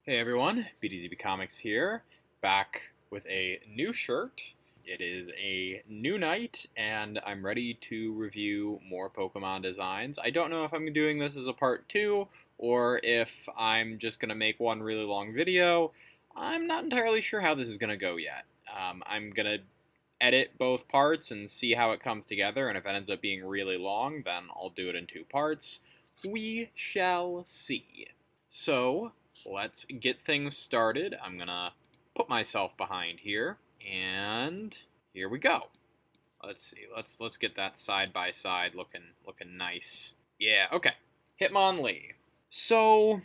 Hey everyone, BDZB Comics here, back with a new shirt. It is a new night, and I'm ready to review more Pokemon designs. I don't know if I'm doing this as a part 2, or if I'm just going to make one really long video. I'm not entirely sure how this is going to go yet. I'm going to edit both parts and see how it comes together, and if it ends up being really long, then I'll do it in 2 parts. We shall see. So, let's get things started. I'm gonna put myself behind here, and here we go. Let's see. Let's get that side by side looking nice. Yeah. Okay. Hitmonlee. So,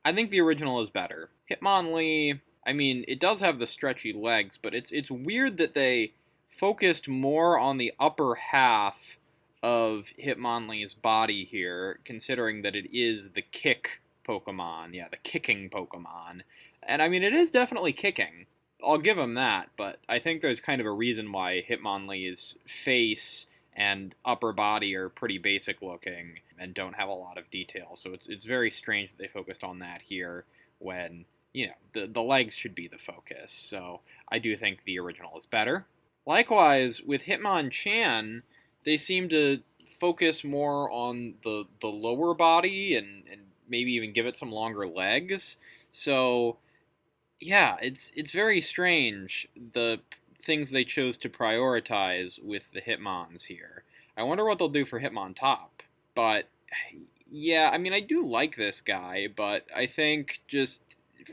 I think the original is better. Hitmonlee. I mean, it does have the stretchy legs, but it's weird that they focused more on the upper half of Hitmonlee's body here, considering that it is the kick Pokemon. Yeah, the kicking Pokemon. And I mean, it is definitely kicking. I'll give him that, but I think there's kind of a reason why Hitmonlee's face and upper body are pretty basic looking and don't have a lot of detail. So it's very strange that they focused on that here when, you know, the legs should be the focus. So I do think the original is better. Likewise, with Hitmonchan, they seem to focus more on the lower body and maybe even give it some longer legs. So, yeah, it's very strange, the things they chose to prioritize with the Hitmons here. I wonder what they'll do for Hitmontop. But, yeah, I mean, I do like this guy, but I think just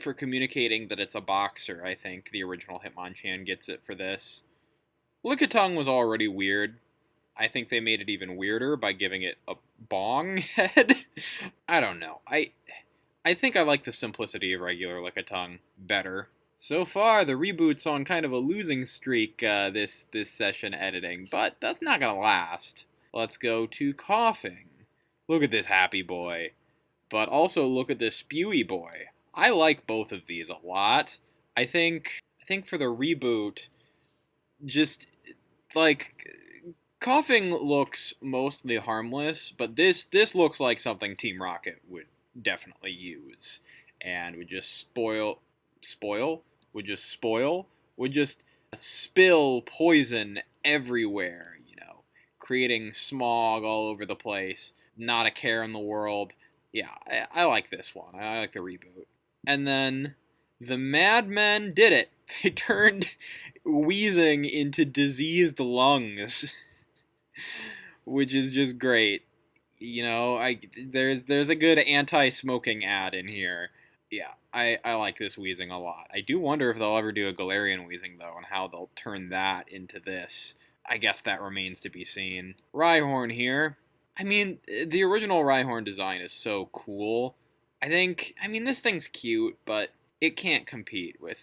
for communicating that it's a boxer, I think the original Hitmonchan gets it for this. Lickitung was already weird. I think they made it even weirder by giving it a bong head. I don't know. I think I like the simplicity of regular Lickitung better. So far, the reboot's on kind of a losing streak this session editing, but that's not gonna last. Let's go to Coughing. Look at this happy boy. But also look at this spewy boy. I like both of these a lot. I think for the reboot, just like Coughing looks mostly harmless, but this looks like something Team Rocket would definitely use, and would just would just spill poison everywhere, you know, creating smog all over the place, not a care in the world. Yeah, I like this one. I like the reboot. And then the Madmen did it. They turned wheezing into diseased lungs. Which is just great. You know, there's a good anti-smoking ad in here. Yeah, I like this wheezing a lot. I do wonder if they'll ever do a Galarian wheezing, though, and how they'll turn that into this. I guess that remains to be seen. Ryhorn here. I mean, the original Ryhorn design is so cool. I mean, this thing's cute, but it can't compete with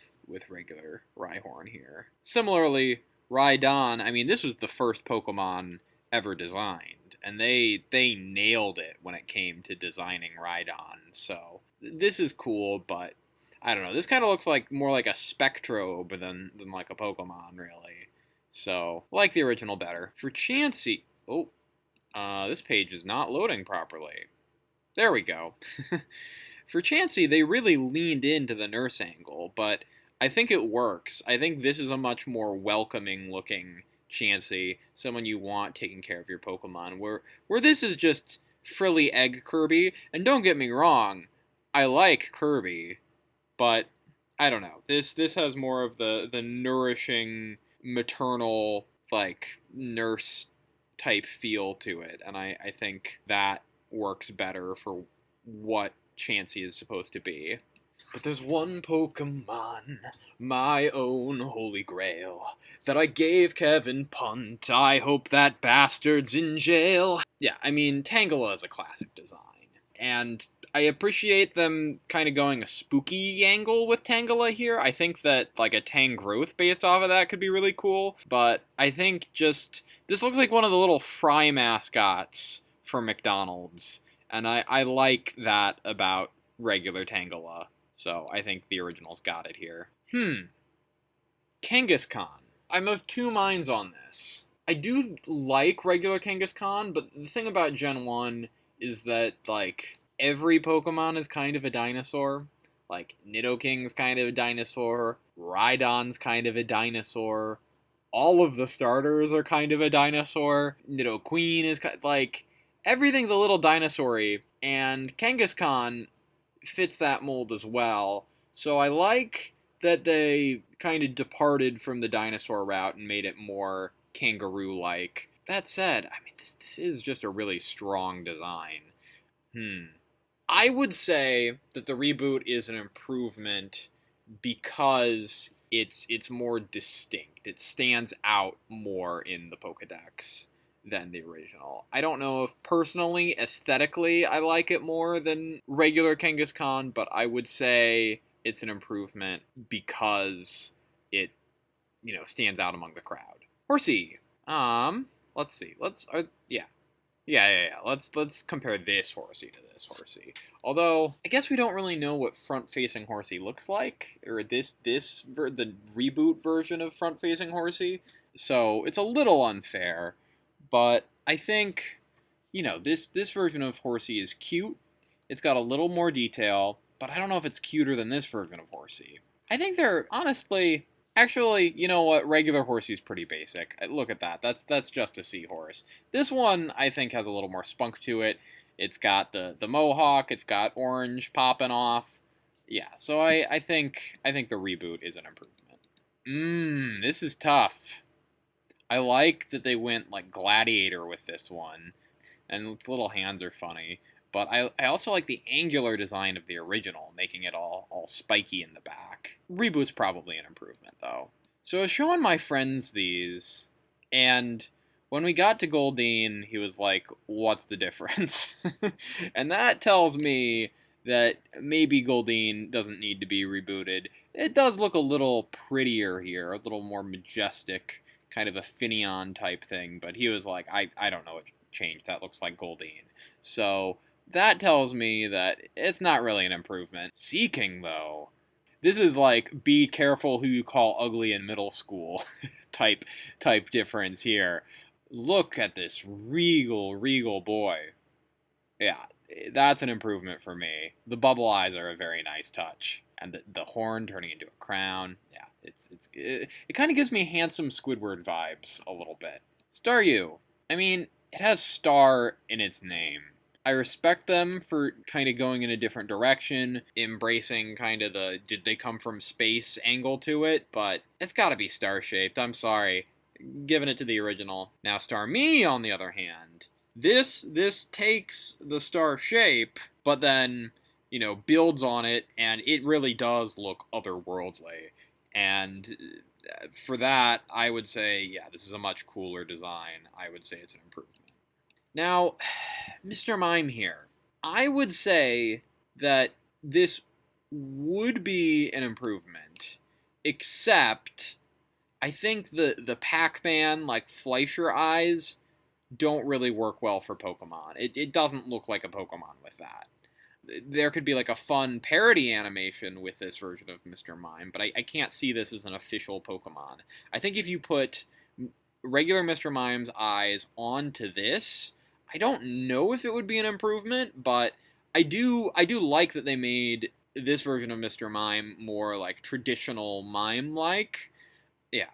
regular Ryhorn here. Similarly, Rhydon, I mean, this was the first Pokemon ever designed, and they nailed it when it came to designing Rhydon. So this is cool, but I don't know. This kind of looks like more like a Spectrobe than like a Pokemon, really. So I like the original better. For Chansey, this page is not loading properly. There we go. For Chansey, they really leaned into the nurse angle, but I think it works. I think this is a much more welcoming looking Chansey, someone you want taking care of your Pokemon, where this is just frilly egg Kirby. And don't get me wrong, I like Kirby, but I don't know. This has more of the nourishing, maternal, like, nurse type feel to it, and I think that works better for what Chansey is supposed to be. But there's one Pokemon, my own holy grail, that I gave Kevin Punt. I hope that bastard's in jail. Yeah, I mean, Tangela is a classic design, and I appreciate them kind of going a spooky angle with Tangela here. I think that, like, a Tangrowth based off of that could be really cool, but I think just, this looks like one of the little fry mascots for McDonald's, and I like that about regular Tangela. So I think the original's got it here. Kangaskhan. I'm of two minds on this. I do like regular Kangaskhan, but the thing about Gen 1 is that, like, every Pokemon is kind of a dinosaur. Like, Nidoking's kind of a dinosaur, Rhydon's kind of a dinosaur, all of the starters are kind of a dinosaur, Nidoqueen is like, everything's a little dinosaur-y, and Kangaskhan fits that mold as well. So I like that they kind of departed from the dinosaur route and made it more kangaroo-like. That said, I mean, this is just a really strong design. I would say that the reboot is an improvement because it's more distinct. It stands out more in the Pokédex than the original. I don't know if personally, aesthetically, I like it more than regular Kangaskhan, but I would say it's an improvement because it, stands out among the crowd. Horsey. Let's see. Yeah. Let's compare this Horsey to this Horsey. Although I guess we don't really know what front-facing Horsey looks like, or the reboot version of front-facing Horsey. So it's a little unfair, but I think this version of Horsey is cute. It's got a little more detail, but I don't know if it's cuter than this version of Horsey. I think they're honestly. Actually, you know what? Regular Horsey's pretty basic. Look at that. That's just a seahorse. This one, I think, has a little more spunk to it. It's got the mohawk. It's got orange popping off. Yeah, so I think the reboot is an improvement. This is tough. I like that they went like Gladiator with this one, and the little hands are funny. But I also like the angular design of the original, making it all spiky in the back. Reboot's probably an improvement, though. So I was showing my friends these, and when we got to Goldeen, he was like, what's the difference? And that tells me that maybe Goldeen doesn't need to be rebooted. It does look a little prettier here, a little more majestic, kind of a Finneon type thing, but he was like, I don't know what changed. That looks like Goldeen. So that tells me that it's not really an improvement. Seeking, though. This is like, be careful who you call ugly in middle school type difference here. Look at this regal boy. Yeah, that's an improvement for me. The bubble eyes are a very nice touch. And the horn turning into a crown. Yeah, it kind of gives me handsome Squidward vibes a little bit. Staryu. I mean, it has star in its name. I respect them for kind of going in a different direction, embracing kind of the did they come from space angle to it, but it's gotta be star-shaped, I'm sorry. Giving it to the original. Now Starmie, on the other hand, this takes the star shape, but then, builds on it, and it really does look otherworldly. And for that, I would say, yeah, this is a much cooler design. I would say it's an improvement. Now, Mr. Mime here. I would say that this would be an improvement, except I think the Pac-Man, like, Fleischer eyes don't really work well for Pokemon. It doesn't look like a Pokemon with that. There could be, like, a fun parody animation with this version of Mr. Mime, but I can't see this as an official Pokemon. I think if you put regular Mr. Mime's eyes onto this, I don't know if it would be an improvement, but I do like that they made this version of Mr. Mime more like traditional Mime-like. Yeah,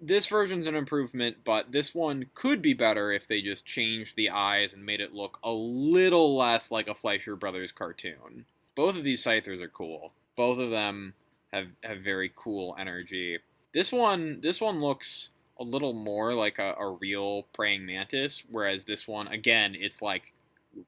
this version's an improvement, but this one could be better if they just changed the eyes and made it look a little less like a Fleischer Brothers cartoon. Both of these Scythers are cool. Both of them have very cool energy. This one looks a little more like a real praying mantis, whereas this one, again, it's like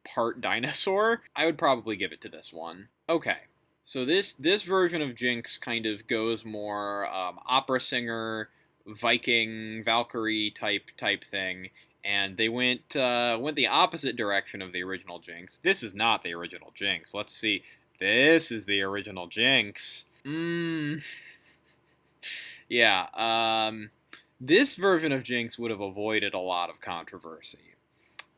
part dinosaur. I would probably give it to this one. Okay, so this version of Jinx kind of goes more opera singer, Viking, Valkyrie type thing, and they went the opposite direction of the original Jinx. This is not the original Jinx. Let's see. This is the original Jinx. Yeah, this version of Jinx would have avoided a lot of controversy.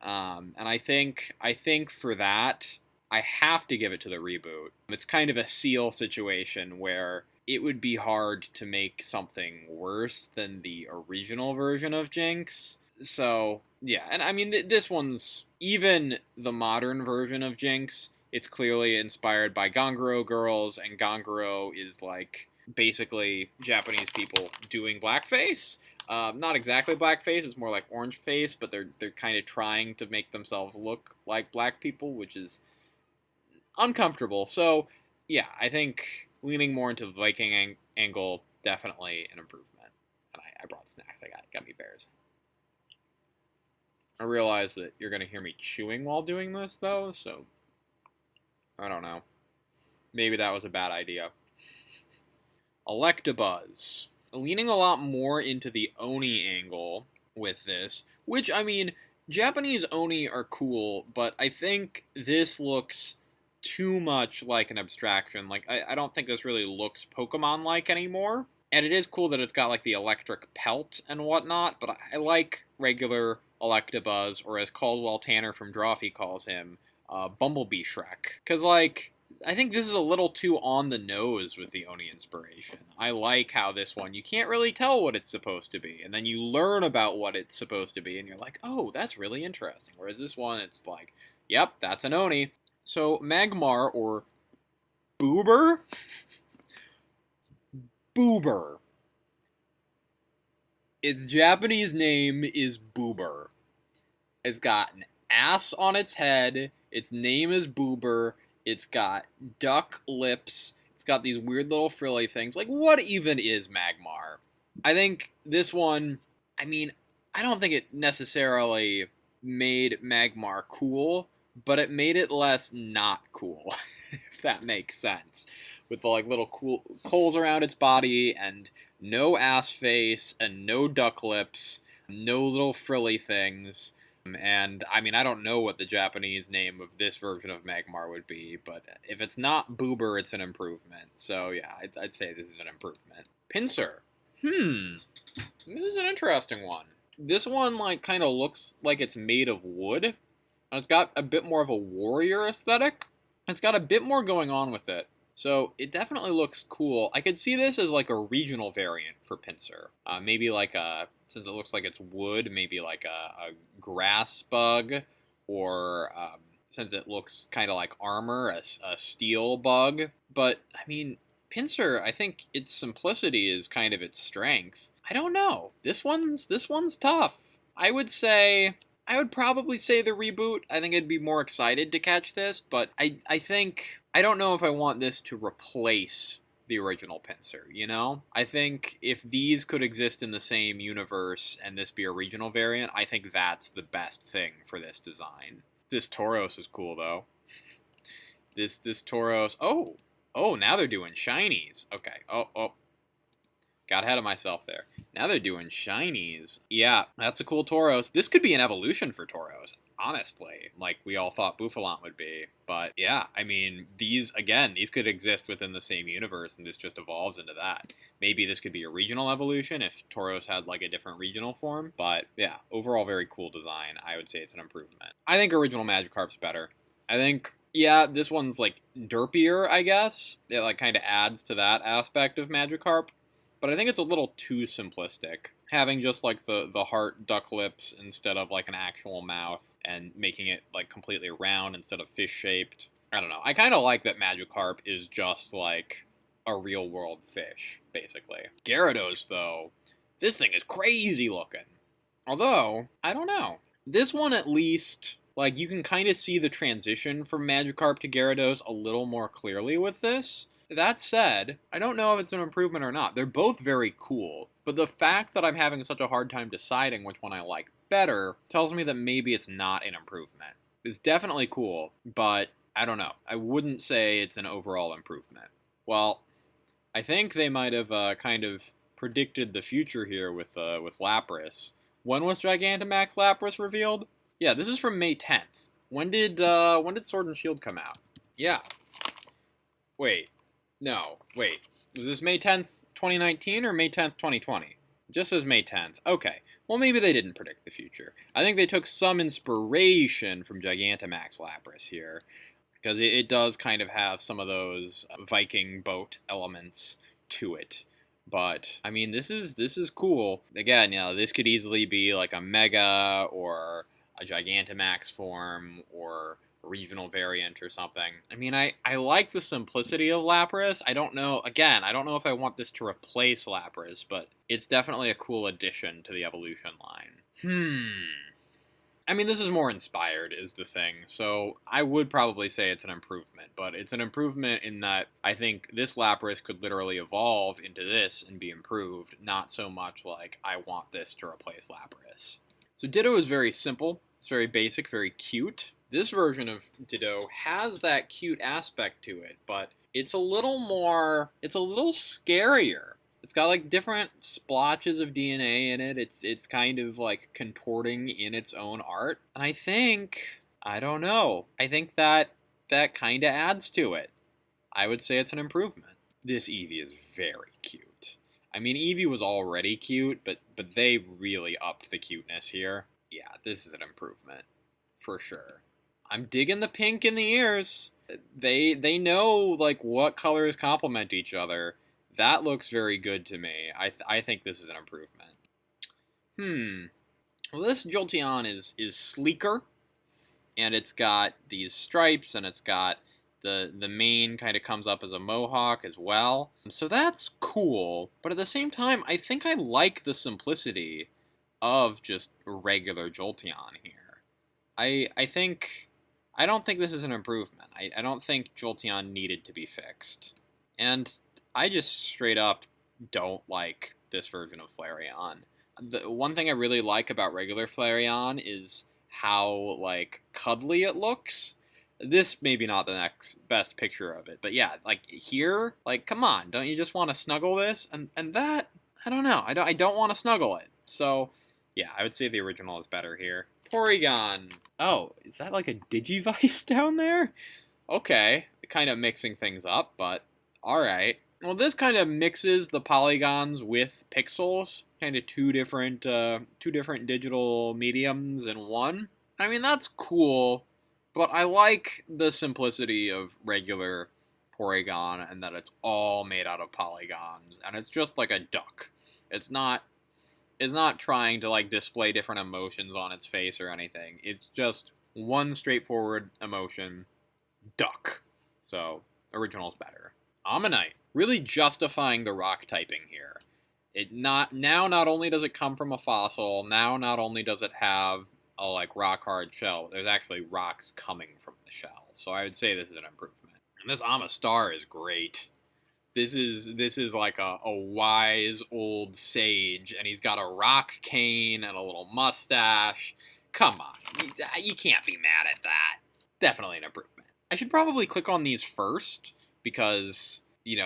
And I think for that, I have to give it to the reboot. It's kind of a Seal situation where it would be hard to make something worse than the original version of Jinx. So, yeah, and I mean, this one's, even the modern version of Jinx it's clearly inspired by Ganguro girls, and Ganguro is like basically Japanese people doing blackface. Not exactly blackface; it's more like orange face, but they're kind of trying to make themselves look like black people, which is uncomfortable. So, yeah, I think leaning more into the Viking angle, definitely an improvement. And I brought snacks. I got gummy bears. I realize that you're going to hear me chewing while doing this, though, so I don't know. Maybe that was a bad idea. Electabuzz. Leaning a lot more into the Oni angle with this, which, I mean, Japanese Oni are cool, but I think this looks too much like an abstraction. Like, I don't think this really looks Pokemon-like anymore. And it is cool that it's got, like, the electric pelt and whatnot, but I like regular Electabuzz, or as Caldwell Tanner from Drawfee calls him, Bumblebee Shrek. Because, like, I think this is a little too on the nose with the Oni inspiration. I like how this one, you can't really tell what it's supposed to be, and then you learn about what it's supposed to be, and you're like, oh, that's really interesting. Whereas this one, it's like, yep, that's an Oni. So, Magmar, or Boober? Boober. Its Japanese name is Boober. It's got an ass on its head. Its name is Boober. It's got duck lips. It's got these weird little frilly things. Like, what even is Magmar? I think this one, I mean, I don't think it necessarily made Magmar cool, but it made it less not cool, if that makes sense. With the like little cool coals around its body, and no ass face, and no duck lips, no little frilly things. And, I mean, I don't know what the Japanese name of this version of Magmar would be, but if it's not Boober, it's an improvement. So, yeah, I'd say this is an improvement. Pincer. This is an interesting one. This one, like, kind of looks like it's made of wood. It's got a bit more of a warrior aesthetic. It's got a bit more going on with it. So it definitely looks cool. I could see this as like a regional variant for Pincer. Maybe like since it looks like it's wood, maybe like a grass bug, or since it looks kind of like armor, a steel bug. But, I mean, Pincer, I think its simplicity is kind of its strength. I don't know. This one's tough. I would probably say the reboot. I think I'd be more excited to catch this, but I think, I don't know if I want this to replace the original Pincer, you know? I think if these could exist in the same universe and this be a regional variant, I think that's the best thing for this design. This Tauros is cool, though. This Tauros, oh, now they're doing shinies. Okay, oh. Got ahead of myself there. Now they're doing shinies. Yeah, that's a cool Tauros. This could be an evolution for Tauros, honestly, like we all thought Bouffalant would be. But yeah, I mean, these could exist within the same universe, and this just evolves into that. Maybe this could be a regional evolution if Tauros had like a different regional form. But yeah, overall very cool design. I would say it's an improvement. I think original Magikarp's better. I think, yeah, this one's like derpier, I guess. It like kind of adds to that aspect of Magikarp. But I think it's a little too simplistic, having just like the heart duck lips instead of like an actual mouth, and making it like completely round instead of fish shaped. I don't know. I kind of like that Magikarp is just like a real world fish, basically. Gyarados, though, this thing is crazy looking. Although, I don't know. This one at least, like, you can kind of see the transition from Magikarp to Gyarados a little more clearly with this. That said, I don't know if it's an improvement or not. They're both very cool, but the fact that I'm having such a hard time deciding which one I like better tells me that maybe it's not an improvement. It's definitely cool, but I don't know. I wouldn't say it's an overall improvement. Well, I think they might have kind of predicted the future here with Lapras. When was Gigantamax Lapras revealed? Yeah, this is from May 10th. When did Sword and Shield come out? Yeah. Wait. Was this May 10th, 2019 or May 10th, 2020? It just says May 10th. Okay. Well, maybe they didn't predict the future. I think they took some inspiration from Gigantamax Lapras here, because it does kind of have some of those Viking boat elements to it. But, I mean, this is cool. Again, this could easily be like a Mega or a Gigantamax form, or regional variant or something. I mean, I like the simplicity of Lapras. I don't know, again, I don't know if I want this to replace Lapras, but it's definitely a cool addition to the evolution line. I mean, this is more inspired, is the thing, so I would probably say it's an improvement, but it's an improvement in that I think this Lapras could literally evolve into this and be improved, not so much like I want this to replace Lapras. So Ditto is very simple, it's very basic, very cute. This version of Ditto has that cute aspect to it, but it's a little scarier. It's got like different splotches of DNA in it. It's kind of like contorting in its own art. And I don't know. I think that kind of adds to it. I would say it's an improvement. This Eevee is very cute. I mean, Eevee was already cute, but they really upped the cuteness here. Yeah, this is an improvement for sure. I'm digging the pink in the ears. They know like what colors complement each other. That looks very good to me. I think this is an improvement. Well, this Jolteon is sleeker, and it's got these stripes, and it's got the mane kind of comes up as a mohawk as well. So that's cool, but at the same time, I think I like the simplicity of just regular Jolteon here. I don't think this is an improvement. I don't think Jolteon needed to be fixed. And I just straight up don't like this version of Flareon. The one thing I really like about regular Flareon is how, like, cuddly it looks. This maybe not the next best picture of it, but yeah, like, here, like, come on, don't you just want to snuggle this? And that, I don't know, I don't want to snuggle it. So, yeah, I would say the original is better here. Porygon. Oh, is that like a Digivice down there? Okay, kind of mixing things up, but alright. Well, this kind of mixes the polygons with pixels, kind of two different digital mediums in one. I mean, that's cool, but I like the simplicity of regular Porygon and that it's all made out of polygons, and it's just like a duck. It's not trying to like display different emotions on its face or anything. It's just one straightforward emotion, duck. So, original's better. Ammonite, really justifying the rock typing here. Not only does it come from a fossil, now not only does it have a like rock hard shell, there's actually rocks coming from the shell. So I would say this is an improvement. And this Amistar is great. This is like a wise old sage, and he's got a rock cane and a little mustache. Come on, you can't be mad at that. Definitely an improvement. I should probably click on these first, because you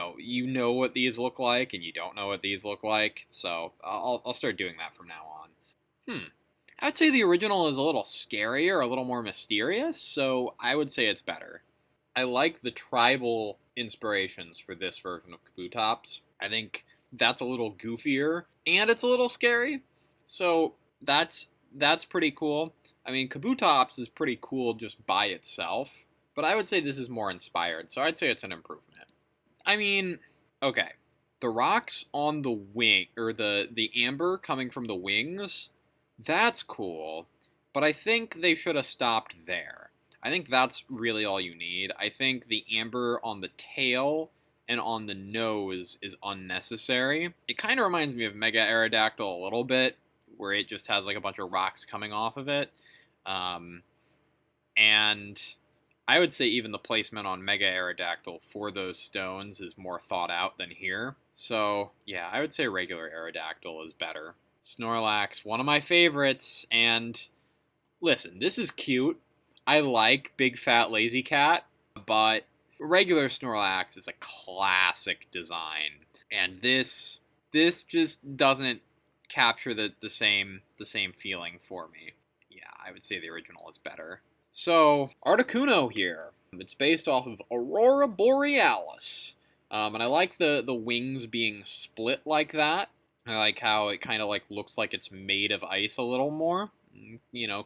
know what these look like, and you don't know what these look like, so I'll start doing that from now on. I would say the original is a little scarier, a little more mysterious, so I would say it's better. I like the tribal inspirations for this version of Kabutops. I think that's a little goofier, and it's a little scary, so that's pretty cool. I mean, Kabutops is pretty cool just by itself, but I would say this is more inspired, so I'd say it's an improvement. I mean, okay, the rocks on the wing, or the amber coming from the wings, that's cool, but I think they should have stopped there. I think that's really all you need. I think the amber on the tail and on the nose is unnecessary. It kind of reminds me of Mega Aerodactyl a little bit, where it just has like a bunch of rocks coming off of it. And I would say even the placement on Mega Aerodactyl for those stones is more thought out than here. So, yeah, I would say regular Aerodactyl is better. Snorlax, one of my favorites, and listen, this is cute. I like Big Fat Lazy Cat, but regular Snorlax is a classic design, and this just doesn't capture the same feeling for me. Yeah, I would say the original is better. So, Articuno here. It's based off of Aurora Borealis. And I like the wings being split like that. I like how it kind of like looks like it's made of ice a little more.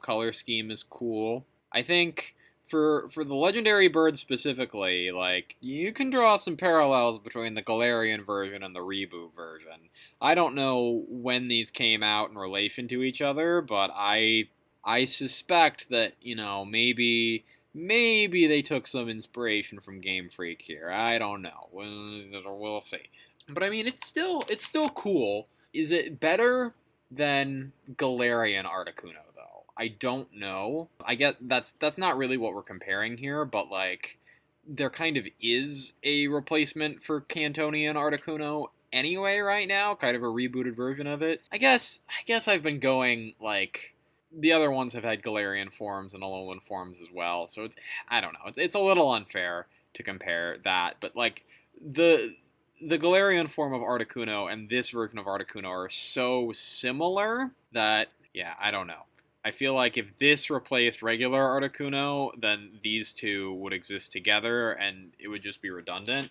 Color scheme is cool. I think for the legendary bird specifically, like, you can draw some parallels between the Galarian version and the reboot version. I don't know when these came out in relation to each other, but I suspect that, maybe maybe they took some inspiration from Game Freak here. I don't know. We'll see. But I mean, it's still cool. Is it better than Galarian Articuno though? I don't know. I get that's not really what we're comparing here, but like there kind of is a replacement for Cantonian Articuno anyway right now, kind of a rebooted version of it. I guess I've been going like the other ones have had Galarian forms and Alolan forms as well, so I don't know. It's a little unfair to compare that, but like the Galarian form of Articuno and this version of Articuno are so similar that yeah, I don't know. I feel like if this replaced regular Articuno, then these two would exist together and it would just be redundant.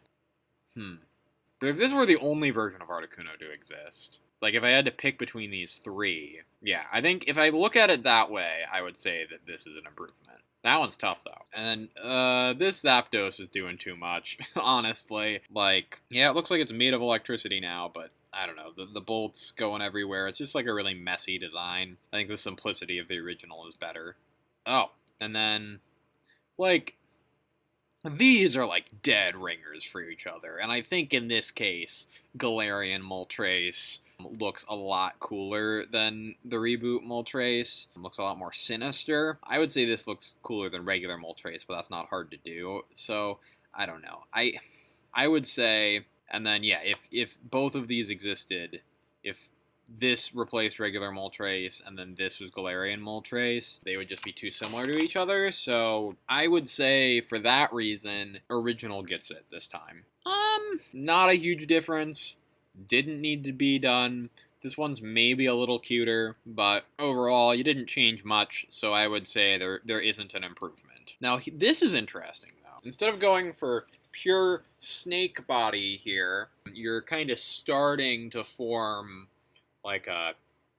But if this were the only version of Articuno to exist, like if I had to pick between these three, yeah, I think if I look at it that way, I would say that this is an improvement. That one's tough though. And this Zapdos is doing too much, honestly. Like, yeah, it looks like it's made of electricity now, but I don't know, the bolts going everywhere. It's just like a really messy design. I think the simplicity of the original is better. Oh, and then, like, these are like dead ringers for each other. And I think in this case, Galarian Moltres looks a lot cooler than the reboot Moltres. It looks a lot more sinister. I would say this looks cooler than regular Moltres, but that's not hard to do. So, I don't know. I would say, and then yeah, if both of these existed, if this replaced regular Moltres and then this was Galarian Moltres, they would just be too similar to each other. So I would say for that reason, original gets it this time. Not a huge difference. Didn't need to be done. This one's maybe a little cuter, but overall, you didn't change much, so I would say there isn't an improvement. Now, this is interesting, though. Instead of going for pure snake body here, you're kind of starting to form like a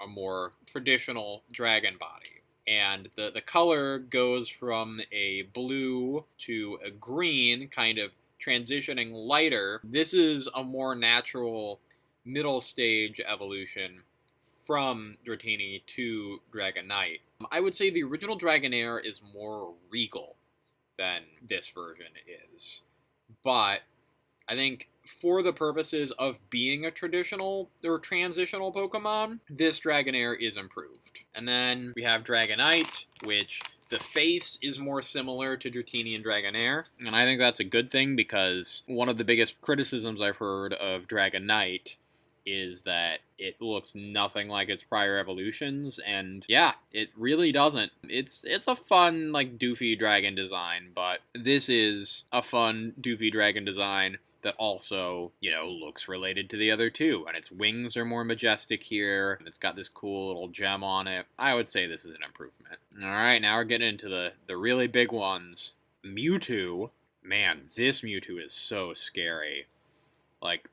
more traditional dragon body. And the color goes from a blue to a green, kind of transitioning lighter. This is a more natural middle stage evolution from Dratini to Dragonite. I would say the original Dragonair is more regal than this version is. But I think for the purposes of being a traditional or transitional Pokemon, this Dragonair is improved. And then we have Dragonite, which the face is more similar to Dratini and Dragonair. And I think that's a good thing because one of the biggest criticisms I've heard of Dragonite is that it looks nothing like its prior evolutions, and yeah, it really doesn't. It's a fun, like, doofy dragon design, but this is a fun, doofy dragon design that also, you know, looks related to the other two, and its wings are more majestic here, and it's got this cool little gem on it. I would say this is an improvement. Alright, now we're getting into the really big ones. Mewtwo. Man, this Mewtwo is so scary. Like,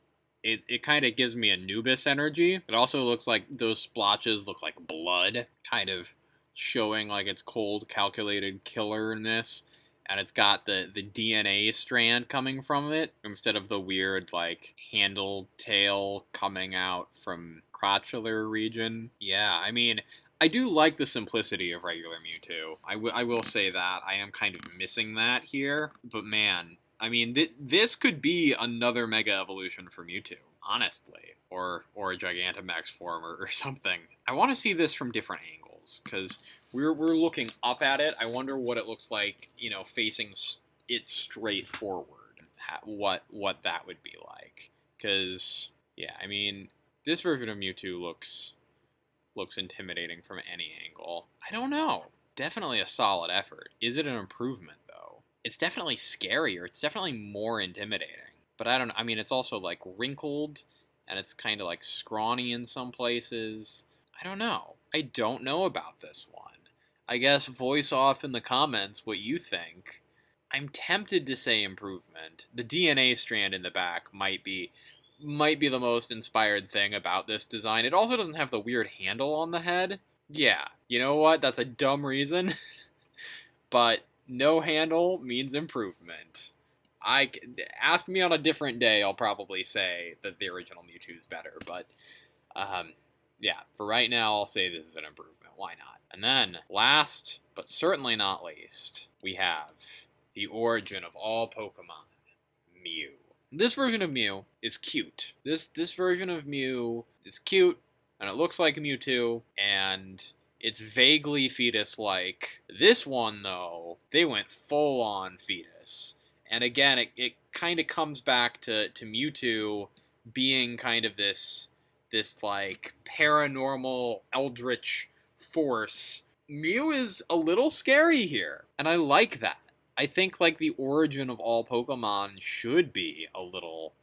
it kind of gives me Anubis energy. It also looks like those splotches look like blood, kind of showing like its cold, calculated killer'ness. And it's got the DNA strand coming from it instead of the weird, like, handle tail coming out from crotchular region. Yeah, I mean, I do like the simplicity of regular Mewtwo. I will say that. I am kind of missing that here. But man, I mean, this could be another Mega Evolution for Mewtwo, honestly. Or a Gigantamax form or something. I want to see this from different angles, because we're looking up at it. I wonder what it looks like, you know, facing it straight forward. What that would be like. Because, yeah, I mean, this version of Mewtwo looks intimidating from any angle. I don't know. Definitely a solid effort. Is it an improvement, though? It's definitely scarier. It's definitely more intimidating. But I don't know. I mean, it's also, like, wrinkled, and it's kind of, like, scrawny in some places. I don't know. I don't know about this one. I guess voice off in the comments what you think. I'm tempted to say improvement. The DNA strand in the back might be the most inspired thing about this design. It also doesn't have the weird handle on the head. Yeah, you know what? That's a dumb reason. But no handle means improvement. Ask me on a different day, I'll probably say that the original Mewtwo is better. But yeah, for right now, I'll say this is an improvement. Why not? And then, last but certainly not least, we have the origin of all Pokemon, Mew. This version of Mew is cute. This version of Mew is cute, and it looks like Mewtwo, and it's vaguely fetus-like. This one, though, they went full-on fetus. And again, it kind of comes back to Mewtwo being kind of this like paranormal eldritch force. Mew is a little scary here, and I like that. I think like the origin of all Pokemon should be a little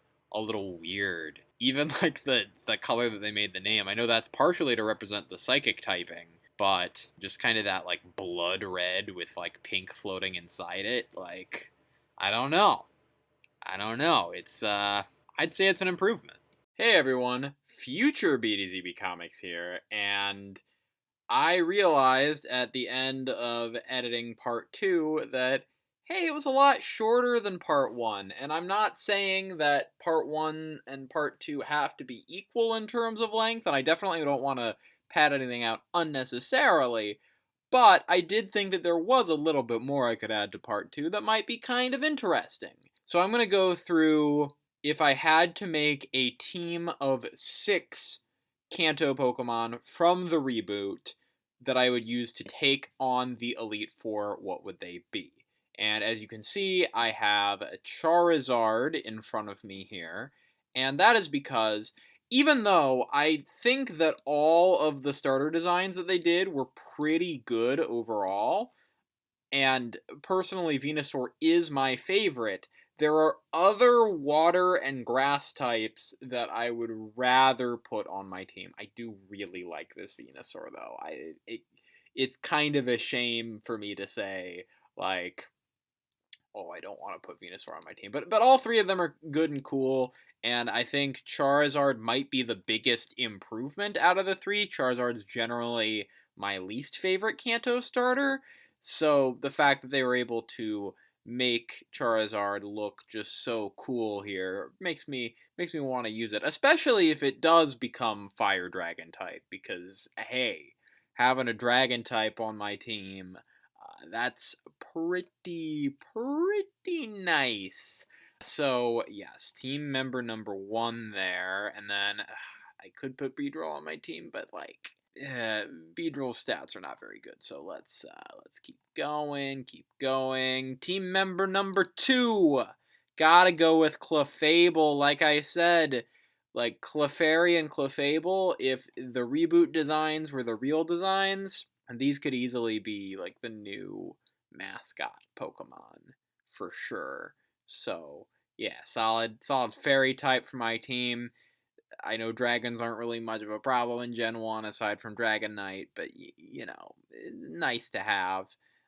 weird. Even like the color that they made the name. I know that's partially to represent the psychic typing, but just kind of that like blood red with like pink floating inside it, like I don't know. It's I'd say it's an improvement. Hey everyone, future BDZB Comics here, and I realized at the end of editing part 2 that, hey, it was a lot shorter than part 1, and I'm not saying that part 1 and part 2 have to be equal in terms of length, and I definitely don't want to pad anything out unnecessarily, but I did think that there was a little bit more I could add to part 2 that might be kind of interesting. So I'm going to go through, if I had to make a team of 6 Kanto Pokemon from the reboot that I would use to take on the Elite Four, what would they be? And as you can see, I have a Charizard in front of me here, and that is because even though I think that all of the starter designs that they did were pretty good overall, and personally Venusaur is my favorite, there are other water and grass types that I would rather put on my team. I do really like this Venusaur, though. It's kind of a shame for me to say, like, oh, I don't want to put Venusaur on my team. But all 3 of them are good and cool, and I think Charizard might be the biggest improvement out of the 3. Charizard's generally my least favorite Kanto starter, so the fact that they were able to make Charizard look just so cool here makes me want to use it, especially if it does become Fire Dragon type, because hey, having a Dragon type on my team, that's pretty nice. So yes, team member number 1 there, and then I could put Beedrill on my team, but like Beedrill's stats are not very good. So let's keep going. Team member number 2, gotta go with Clefable. Like I said, like Clefairy and Clefable, if the reboot designs were the real designs, and these could easily be like the new mascot Pokemon for sure. So yeah, solid fairy type for my team. I know dragons aren't really much of a problem in Gen 1 aside from Dragonite, but you know, nice to have.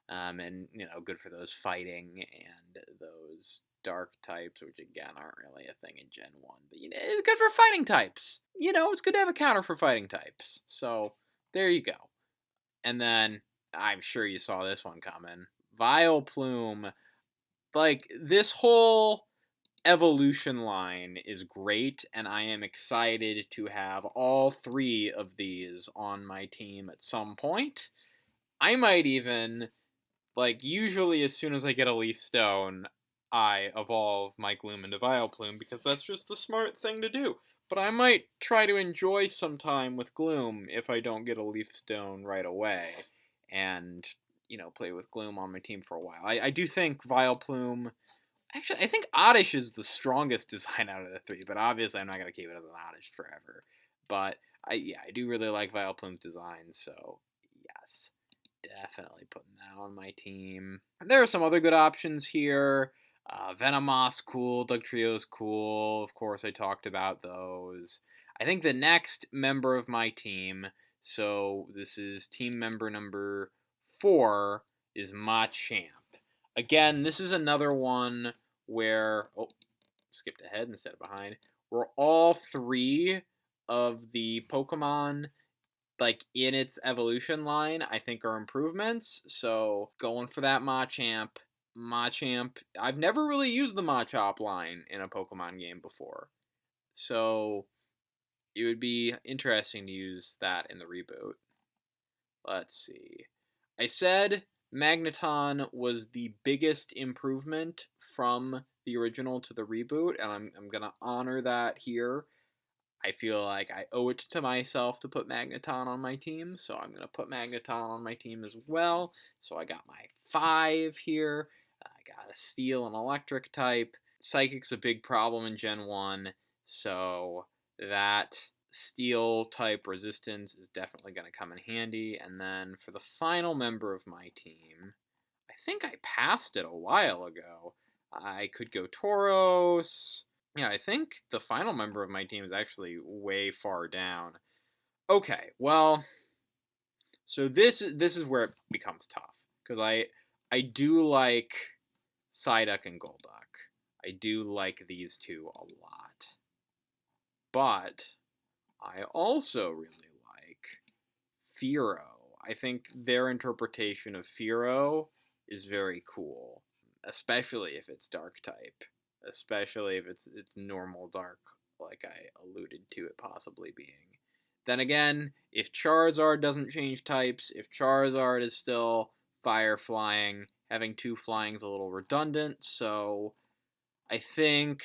And you know, good for those fighting and those dark types, which again aren't really a thing in Gen 1. But you know, it's good for fighting types. You know, it's good to have a counter for fighting types. So there you go. And then I'm sure you saw this one coming. Vileplume. Like, this whole evolution line is great, and I am excited to have all 3 of these on my team at some point. I might even, like, usually as soon as I get a Leaf Stone, I evolve my Gloom into Vileplume, because that's just the smart thing to do. But I might try to enjoy some time with Gloom if I don't get a Leaf Stone right away, and, you know, play with Gloom on my team for a while. I do think Vileplume... Actually, I think Oddish is the strongest design out of the 3, but obviously I'm not going to keep it as an Oddish forever. But, I do really like Vileplume's design, so yes, definitely putting that on my team. There are some other good options here. Venomoth's cool, Dugtrio's cool, of course I talked about those. I think the next member of my team, so this is team member number 4, is Machamp. Again, this is another one where, oh, skipped ahead instead of behind, where all 3 of the Pokemon, like, in its evolution line, I think are improvements. So going for that Machamp. I've never really used the Machop line in a Pokemon game before. So it would be interesting to use that in the reboot. Let's see. I said Magneton was the biggest improvement from the original to the reboot, and I'm going to honor that here. I feel like I owe it to myself to put Magneton on my team, so I'm going to put Magneton on my team as well. So I got my 5 here. I got a Steel and Electric type. Psychic's a big problem in Gen 1, so that Steel type resistance is definitely going to come in handy. And then for the final member of my team, I think I passed it a while ago. I could go Tauros. Yeah, I think the final member of my team is actually way far down. Okay, well, so this is where it becomes tough, because I do like Psyduck and Golduck. I do like these two a lot. But I also really like Fearow. I think their interpretation of Fearow is very cool, especially if it's dark type. Especially if it's normal dark, like I alluded to it possibly being. Then again, if Charizard doesn't change types, if Charizard is still fire flying, having 2 flying is a little redundant, so I think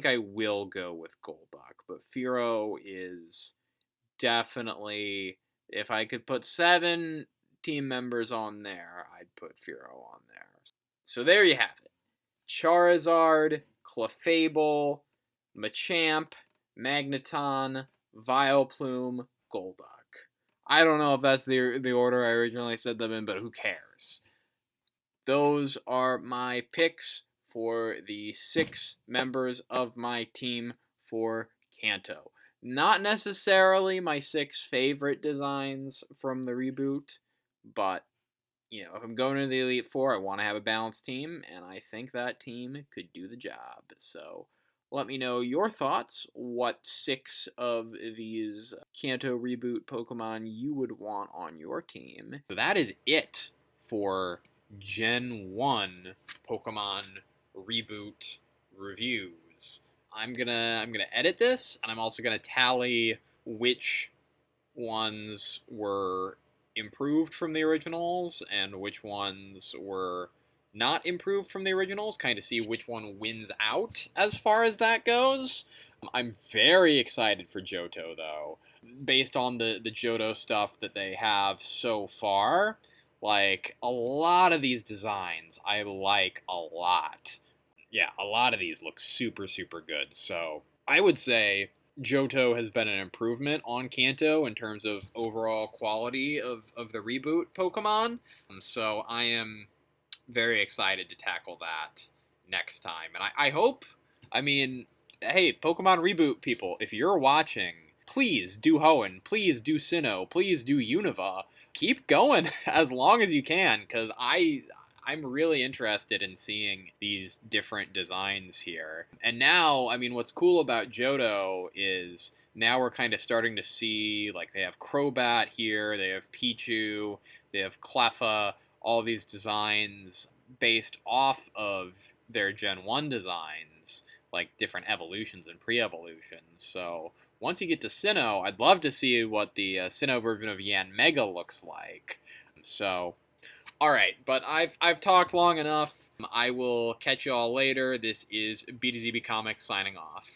I will go with Golduck, but Fearow is definitely, if I could put 7 team members on there, I'd put Fearow on there. So there you have it. Charizard, Clefable, Machamp, Magneton, Vileplume, Golduck. I don't know if that's the order I originally said them in, but who cares? Those are my picks for the 6 members of my team for Kanto. Not necessarily my 6 favorite designs from the reboot, but if I'm going to the Elite Four, I want to have a balanced team, and I think that team could do the job. So let me know your thoughts. What 6 of these Kanto reboot Pokemon you would want on your team. So that is it for Gen 1 Pokemon reboot reviews. I'm gonna edit this, and I'm also gonna tally which ones were improved from the originals and which ones were not improved from the originals, kind of see which one wins out as far as that goes. I'm very excited for Johto, though, based on the Johto stuff that they have so far. Like, a lot of these designs I like a lot. Yeah, a lot of these look super, super good. So I would say Johto has been an improvement on Kanto in terms of overall quality of the reboot Pokemon. So I am very excited to tackle that next time. And I hope, hey, Pokemon reboot people, if you're watching, please do Hoenn, please do Sinnoh, please do Unova. Keep going as long as you can, because I'm really interested in seeing these different designs here. And now, what's cool about Johto is now we're kind of starting to see, like, they have Crobat here, they have Pichu, they have Cleffa, all these designs based off of their Gen 1 designs, like different evolutions and pre-evolutions. So once you get to Sinnoh, I'd love to see what the Sinnoh version of Yanmega looks like. So alright, but I've talked long enough. I will catch you all later. This is B2ZB Comics signing off.